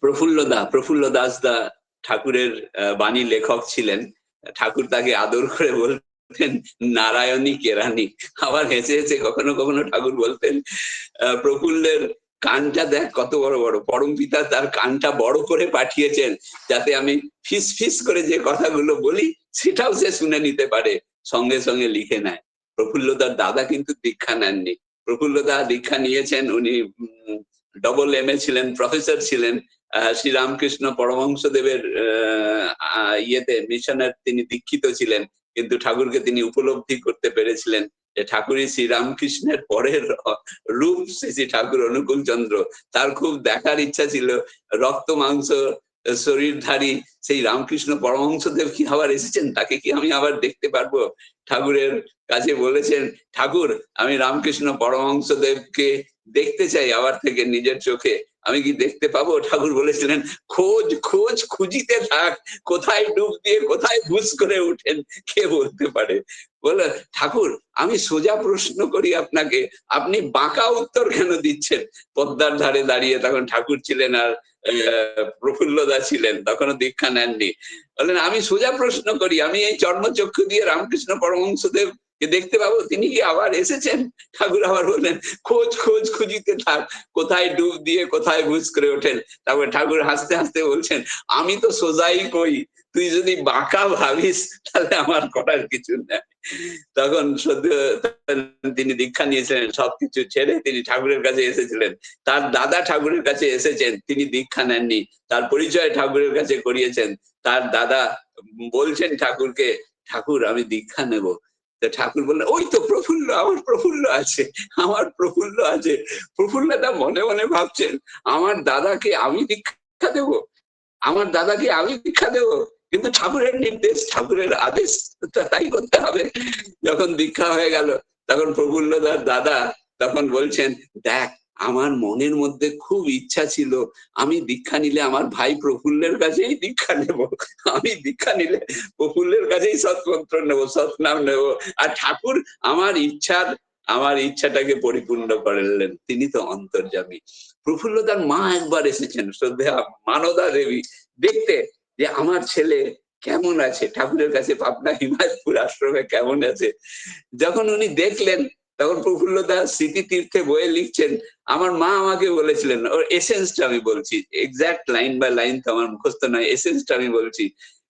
প্রফুল্ল দাস দা ঠাকুরের বাণী লেখক ছিলেন। ঠাকুর তাকে আদর করে বলতেন নারায়ণী কেরানি। আবার হেসে হেসে কখনো কখনো ঠাকুর বলতেন প্রফুল্লের কানটা দেখ কত বড় বড়, পরম পিতা তার কানটা বড় করে পাঠিয়েছেন যাতে আমি ফিস ফিস করে যে কথাগুলো বলি সেটাও সে শুনে নিতে পারে, সঙ্গে সঙ্গে লিখে নেয়। প্রফুল্লদার দাদা কিন্তু দীক্ষা নেননি। প্রফুল্লদা দীক্ষা নিয়েছেন, উনি ডবল MA ছিলেন, প্রফেসর ছিলেন। শ্রীরামকৃষ্ণ পরমহংসদেবের ইয়েতে মিশনের তিনি দীক্ষিত ছিলেন, কিন্তু ঠাকুরকে তিনি উপলব্ধি করতে পেরেছিলেন যে ঠাকুরই শ্রীরামকৃষ্ণের পরের রূপ শ্রী ঠাকুর অনুকূল চন্দ্র। তার খুব দেখার ইচ্ছা ছিল রক্ত মাংস শরীরধারী সেই রামকৃষ্ণ পরমহংসদেব কি আবার এসেছেন, তাকে কি আমি আবার দেখতে পারবো। ঠাকুরের কাছে বলেছেন, ঠাকুর আমি রামকৃষ্ণ পরমহংসদেবকে দেখতে চাই আবার থেকে নিজের চোখে, আমি কি দেখতে পাবো? ঠাকুর বলেছিলেন খোঁজ খোঁজ খুঁজিতে থাক, কোথায় ডুব দিয়ে কোথায় ঘুষ করে উঠেন কে বলতে পারে। বলে ঠাকুর আমি সোজা প্রশ্ন করি আপনাকে, আপনি বাঁকা উত্তর কেন দিচ্ছেন? পদ্মার ধারে দাঁড়িয়ে, তখন ঠাকুর ছিলেন আর প্রফুল্লদা ছিলেন, তখনও দীক্ষা নেননি। বললেন আমি সোজা প্রশ্ন করি, আমি এই চর্মচক্ষু দিয়ে রামকৃষ্ণ পরমহংসদেব কে দেখতে পাবো, তিনি কি আবার এসেছেন? ঠাকুর আবার বললেন খোঁজ খোঁজ খুঁজিতে থাক, কোথায় ডুব দিয়ে কোথায় ঘুষ করে ওঠেন। তারপরে ঠাকুর হাসতে হাসতে বলছেন আমি তো সোজাই কই, তুই যদি বাঁকা ভাবিস তাহলে আমার করার কিছু নেই। তখন সদ্য তিনি দীক্ষা নিয়েছিলেন, সবকিছু ছেড়ে তিনি ঠাকুরের কাছে এসেছিলেন। তার দাদা ঠাকুরের কাছে এসেছেন, তিনি দীক্ষা নেননি, তার পরিচয় ঠাকুরের কাছে করিয়েছেন। তার দাদা বলছেন ঠাকুরকে ঠাকুর আমি দীক্ষা নেব। ঠাকুর বললেন ওই তো প্রফুল্ল, আমার প্রফুল্ল আছে, আমার প্রফুল্ল আছে। প্রফুল্লটা মনে মনে ভাবছেন আমার দাদাকে আমি দীক্ষা দেব, আমার দাদাকে আমি দীক্ষা দেব, কিন্তু ঠাকুরের নির্দেশ ঠাকুরের আদেশ, তাই করতে হবে। যখন দীক্ষা হয়ে গেল তখন প্রফুল্লদার দাদা তখন বলছেন দেখ আমার মনের মধ্যে খুব ইচ্ছা ছিল আমি দীক্ষা নিলে আমার ভাই প্রফুল্লের কাছেই দীক্ষা নেব, আমি দীক্ষা নিলে প্রফুল্লের কাছেই সৎমন্ত্র নেব, সৎনাম নেব, আর ঠাকুর আমার ইচ্ছাটাকে পরিপূর্ণ করলেন, তিনি তো অন্তর্যামী। প্রফুল্লদার মা একবার এসেছেন শ্রদ্ধেয়া মানদা দেবী দেখতে যে আমার ছেলে কেমন আছে, ঠাকুরের কাছে পাবনা হিমায়তপুর আশ্রমে কেমন আছে। যখন উনি দেখলেন তখন প্রফুল্লদা স্মৃতিতীর্থে বইয়ে লিখছেন আমার মা আমাকে বলেছিলেন, ওর এসেন্সটা আমি বলছি, এক্সাক্ট লাইন বাই লাইন তো আমার মুখস্থ নয়, এসেন্সটা আমি বলছি।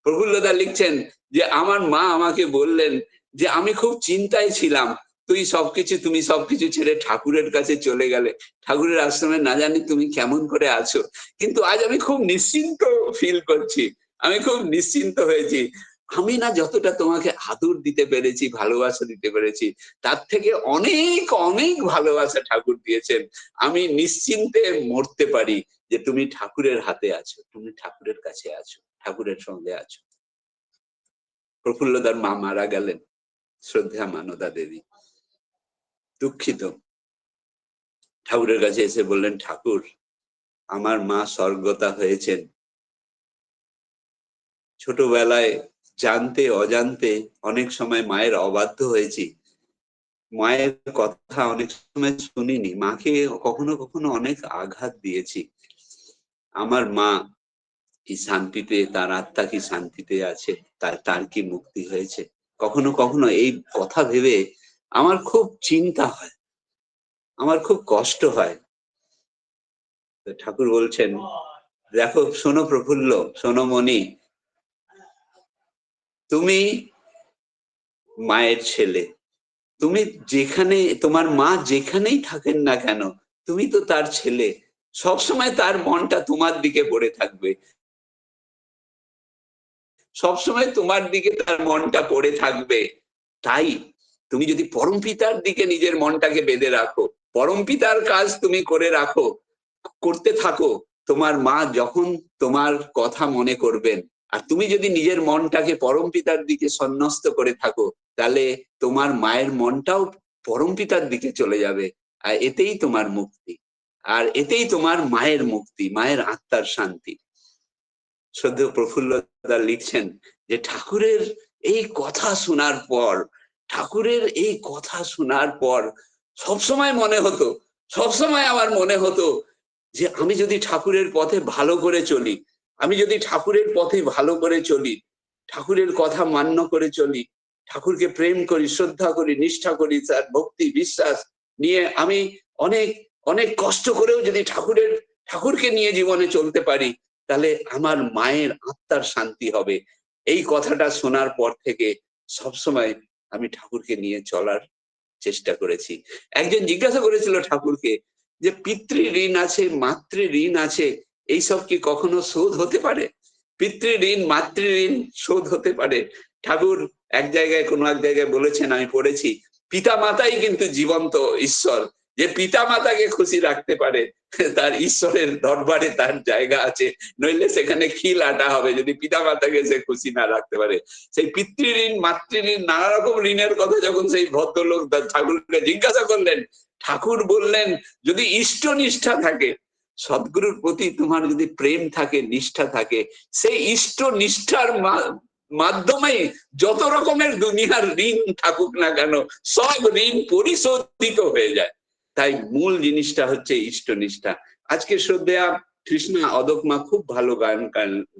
প্রফুল্লদা লিখছেন যে আমার মা আমাকে বললেন যে আমি খুব চিন্তায় ছিলাম, তুমি সবকিছু ছেড়ে ঠাকুরের কাছে চলে গেলে, ঠাকুরের আশ্রমে না জানি তুমি কেমন করে আছো, কিন্তু আজ আমি খুব নিশ্চিন্ত ফিল করছি, আমি খুব নিশ্চিন্ত হয়েছি। আমি না যতটা তোমাকে আদর দিতে পেরেছি, ভালোবাসা দিতে পেরেছি, তার থেকে অনেক অনেক ভালোবাসা ঠাকুর দিয়েছেন। আমি নিশ্চিন্তে মরতে পারি যে তুমি ঠাকুরের হাতে আছো, তুমি ঠাকুরের কাছে আছো, ঠাকুরের সঙ্গে আছো। প্রফুল্লদার মা মারা গেলেন, শ্রদ্ধা মানদা দেবী দুঃখিত, ঠাকুরের কাছে এসে বললেন ঠাকুর আমার মা স্বর্গতা হয়েছেন। ছোটবেলায় জানতে অজান্তে অনেক সময় মায়ের অবাধ্য হয়েছি, মায়ের কথা অনেক সময় শুনিনি, মাকে কখনো কখনো অনেক আঘাত দিয়েছি। আমার মা কি শান্তিতে, তার আত্মা কি শান্তিতে আছে, তার কি মুক্তি হয়েছে? কখনো কখনো এই কথা ভেবে আমার খুব চিন্তা হয়, আমার খুব কষ্ট হয়। ঠাকুর বলছেন দেখো শোনো প্রফুল্ল, শোনো মনি, তুমি মায়ের ছেলে, তুমি যেখানে, তোমার মা যেখানেই থাকেন না কেন তুমি তো তার ছেলে, সবসময় তার মনটা তোমার দিকে পড়ে থাকবে, সবসময় তোমার দিকে তার মনটা পড়ে থাকবে। তাই তুমি যদি পরমপিতার দিকে নিজের মনটাকে বেঁধে রাখো, পরমপিতার কাজ তুমি করে রাখো, করতে থাকো, তোমার মা যখন তোমার কথা মনে করবেন, আর তুমি যদি নিজের মনটাকে পরমপিতার দিকে সন্ন্যস্ত করে থাকো, তাহলে তোমার মায়ের মনটাও পরমপিতার দিকে চলে যাবে, আর এতেই তোমার মুক্তি, আর এতেই তোমার মায়ের মুক্তি, মায়ের আত্মার শান্তি। শ্রদ্ধেয় প্রফুল্লদা লিখছেন যে ঠাকুরের এই কথা শোনার পর, ঠাকুরের এই কথা শোনার পর সবসময় মনে হতো, সবসময় আমার মনে হতো যে আমি যদি ঠাকুরের পথে ভালো করে চলি, আমি যদি ঠাকুরের পথে ভালো করে চলি, ঠাকুরের কথা মান্য করে চলি, ঠাকুরকে প্রেম করি, শ্রদ্ধা করি, নিষ্ঠা করি, তার ভক্তি বিশ্বাস নিয়ে আমি অনেক অনেক কষ্ট করেও যদি ঠাকুরকে নিয়ে জীবনে চলতে পারি, তাহলে আমার মায়ের আত্মার শান্তি হবে। এই কথাটা শোনার পর থেকে সবসময় আমি ঠাকুরকে নিয়ে চলার চেষ্টা করেছি। একজন জিজ্ঞাসা করেছিল ঠাকুরকে যে পিতৃ ঋণ আছে, মাতৃ ঋণ আছে, এইসব কি কখনো শোধ হতে পারে? পিতৃ ঋণ মাতৃ ঋণ শোধ হতে পারে? ঠাকুর এক জায়গায় কোনো এক জায়গায় বলেছেন, আমি পড়েছি, পিতা মাতাই কিন্তু জীবন্ত ঈশ্বর। যে পিতা মাতাকে খুশি রাখতে পারে তার ঈশ্বরের দরবারে তার জায়গা আছে, নইলে সেখানে খিল আটা হবে যদি পিতা মাতাকে সে খুশি না রাখতে পারে। সেই পিতৃ ঋণ মাতৃ ঋণ নানা রকম ঋণের কথা যখন সেই ভদ্রলোক ঠাকুরকে জিজ্ঞাসা করলেন, ঠাকুর বললেন যদি ইষ্ট নিষ্ঠা থাকে, সদ্গুরুর প্রতি তোমার যদি প্রেম থাকে, নিষ্ঠা থাকে, সেই ইষ্ট নিষ্ঠার মাধ্যমে যত রকমের দুনিয়ার ঋণ থাকুক না কেন, সব ঋণ পরিশোধিত হয়ে যায়। তাই মূল জিনিসটা হচ্ছে ইষ্ট নিষ্ঠা। আজকে শ্রদ্ধেয়া কৃষ্ণা অদকমা খুব ভালো গান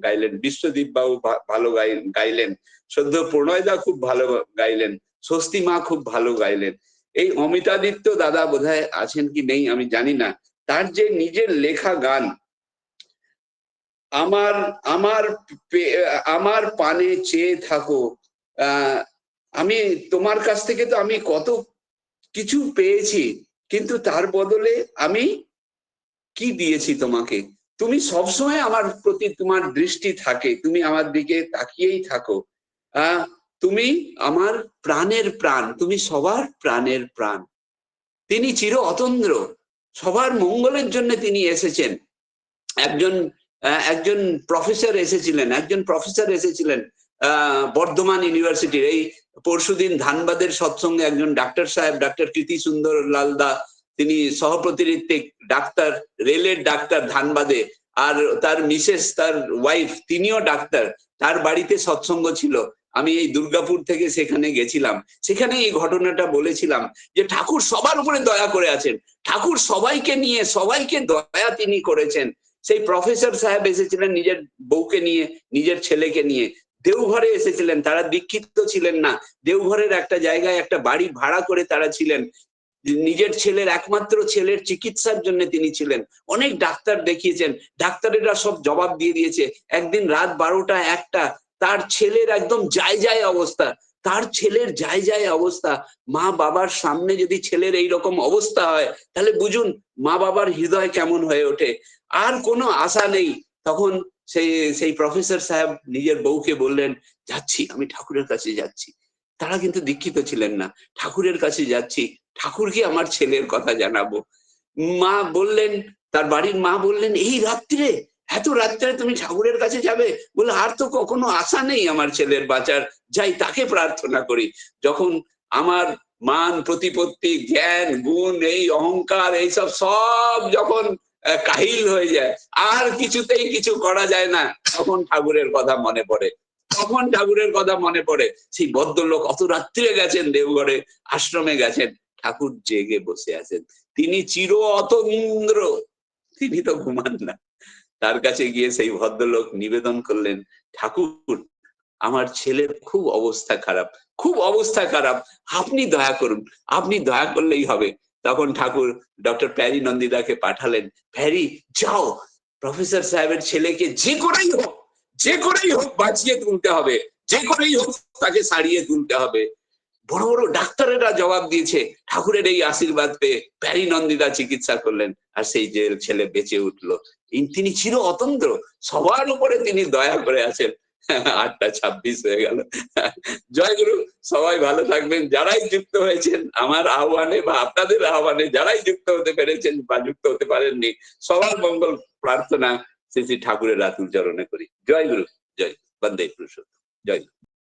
গাইলেন, বিশ্বদীপ বাবু ভালো গাইলেন, শ্রদ্ধেয় প্রণয়দা খুব ভালো গাইলেন, স্বস্তি মা খুব ভালো গাইলেন। এই অমিতাদিত্য দাদা বোধহয় আছেন কি নেই আমি জানি না, তার যে নিজের লেখা গান, আমার আমার আমার পানে চেয়ে থাকো, আমি তোমার কাছ থেকে তো আমি কত কিছু পেয়েছি, কিন্তু তার বদলে আমি কি দিয়েছি তোমাকে? তুমি সবসময় আমার প্রতি তোমার দৃষ্টি থাকে, তুমি আমার দিকে তাকিয়েই থাকো। তুমি আমার প্রাণের প্রাণ, তুমি সবার প্রাণের প্রাণ। তিনি চির অতন্দ্র, সবার মঙ্গলের জন্য তিনি এসেছেন। একজন একজন প্রফেসর এসেছিলেন বর্ধমান ইউনিভার্সিটির। এই পরশুদিন ধানবাদের সৎসঙ্গে একজন ডাক্তার সাহেব, ডাক্তার কৃতি সুন্দর লাল দা, তিনি সহপ্রতিনিধি ডাক্তার, রেলের ডাক্তার ধানবাদে, আর তার মিসেস, তার ওয়াইফ, তিনিও ডাক্তার। তার বাড়িতে সৎসঙ্গ ছিল, আমি এই দুর্গাপুর থেকে সেখানে গেছিলাম। সেখানে এই ঘটনাটা বলেছিলাম যে ঠাকুর সবার উপরে দয়া করে আছেন, ঠাকুর সবাইকে নিয়ে, সবাইকে দয়া তিনি করেছেন। সেই প্রফেসর সাহেব এসেছিলেন নিজের বউকে নিয়ে, নিজের ছেলেকে নিয়ে, দেওঘরে এসেছিলেন, তারা দীক্ষিত ছিলেন না, দেওঘরের একটা জায়গায় একটা বাড়ি ভাড়া করে তারা ছিলেন, নিজের ছেলের, একমাত্র ছেলের চিকিৎসার জন্য তিনি ছিলেন। অনেক ডাক্তার দেখিয়েছেন, ডাক্তারেরা সব জবাব দিয়ে দিয়েছে। একদিন রাত 12টা 1টা, তার ছেলের একদম যায় অবস্থা, তার ছেলের যায় অবস্থা। মা বাবার সামনে যদি ছেলের এইরকম অবস্থা হয়, তাহলে বুঝুন মা বাবার হৃদয় কেমন হয়ে ওঠে। আর কোনো আশা নেই। তখন সেই প্রফেসর সাহেব নিজের বউকে বললেন, যাচ্ছি, আমি ঠাকুরের কাছে যাচ্ছি। তারা কিন্তু দীক্ষিত ছিলেন না। ঠাকুরের কাছে যাচ্ছি, ঠাকুরকে আমার ছেলের কথা জানাবো। মা বললেন, তার বাড়ির মা বললেন, এই রাত্রে, এত রাত্রে তুমি ঠাকুরের কাছে যাবে? বলে, আর তো কখনো আশা নেই আমার ছেলের বাঁচার, যাই তাকে প্রার্থনা করি। যখন আমার মান প্রতিপত্তি জ্ঞান গুণ এই অহংকার এইসব সব যখন কাহিল হয়ে যায়, আর কিছুতেই কিছু করা যায় না, তখন ঠাকুরের কথা মনে পড়ে, তখন ঠাকুরের কথা মনে পড়ে। সেই ভদ্রলোক অত রাত্রে গেছেন দেওঘরে, আশ্রমে গেছেন, ঠাকুর জেগে বসে আছেন, তিনি চির অতন্দ্র, তিনি তো ঘুমান না। তার কাছে গিয়ে সেই ভদ্রলোক নিবেদন করলেন, ঠাকুর আমার ছেলের খুব অবস্থা খারাপ, খুব অবস্থা খারাপ, আপনি দয়া করুন, আপনি দয়া করলেই হবে। তখন ঠাকুর ডক্টর প্যারি নন্দিদাকে পাঠালেন, প্যারি যাও, প্রফেসর সাহেবের ছেলেকে যে করেই হোক বাঁচিয়ে তুলতে হবে, যে করেই হোক তাকে সারিয়ে তুলতে হবে। বড় বড় ডাক্তারেরা জবাব দিয়েছে, ঠাকুরের এই আশীর্বাদ পেয়ে প্যারি নন্দিদা চিকিৎসা করলেন, আর সেই যে ছেলে বেঁচে উঠলো। তিনি চির অতন্দ্র, সবার উপরে তিনি দয়া করে আছেন। 8টা 26 হয়ে গেল। জয় গুরু, সবাই ভালো থাকবেন। যারাই যুক্ত হয়েছেন আমার আহ্বানে বা আপনাদের আহ্বানে, যারাই যুক্ত হতে পেরেছেন বা যুক্ত হতে পারেননি, সবার মঙ্গল প্রার্থনা শ্রী শ্রী ঠাকুরের রাতুল চরণে করি। জয় গুরু, জয় বন্দে পুরুষোত্তম, জয়।